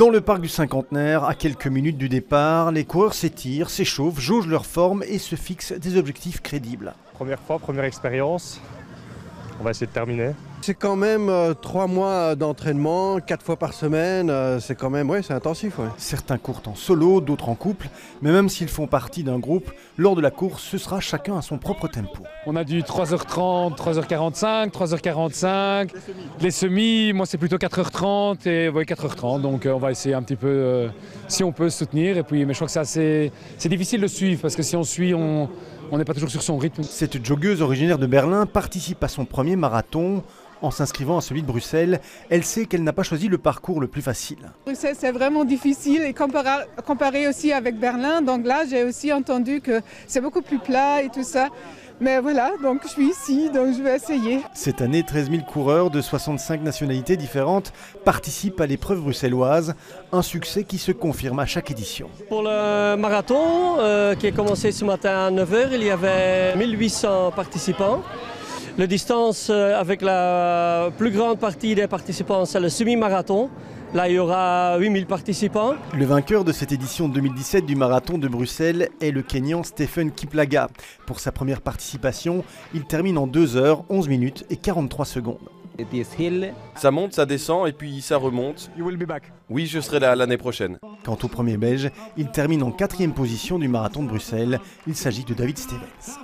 Dans le parc du Cinquantenaire, à quelques minutes du départ, les coureurs s'étirent, s'échauffent, jaugent leur forme et se fixent des objectifs crédibles. Première fois, première expérience, on va essayer de terminer. C'est quand même 3 mois d'entraînement, 4 fois par semaine, c'est quand même, c'est intensif. Ouais. Certains courent en solo, d'autres en couple, mais même s'ils font partie d'un groupe, lors de la course, ce sera chacun à son propre tempo. On a du 3h30, 3h45, 3h45, les semis, moi c'est plutôt 4h30 et 4h30, donc on va essayer un petit peu, si on peut, se soutenir. Et puis, mais je crois que c'est difficile de suivre, parce que si on suit, on n'est pas toujours sur son rythme. Cette joggeuse originaire de Berlin participe à son premier marathon. En s'inscrivant à celui de Bruxelles, elle sait qu'elle n'a pas choisi le parcours le plus facile. Bruxelles, c'est vraiment difficile et comparé aussi avec Berlin. Donc là, j'ai aussi entendu que c'est beaucoup plus plat et tout ça. Mais voilà, donc je suis ici, donc je vais essayer. Cette année, 13 000 coureurs de 65 nationalités différentes participent à l'épreuve bruxelloise. Un succès qui se confirme à chaque édition. Pour le marathon qui a commencé ce matin à 9h, il y avait 1800 participants. La distance avec la plus grande partie des participants, c'est le semi-marathon. Là, il y aura 8000 participants. Le vainqueur de cette édition 2017 du marathon de Bruxelles est le Kényan Stephen Kiplagat. Pour sa première participation, il termine en 2 h, 11 minutes et 43 secondes. Ça monte, ça descend et puis ça remonte. Oui, je serai là l'année prochaine. Quant au premier Belge, il termine en 4e position du marathon de Bruxelles. Il s'agit de David Stevens.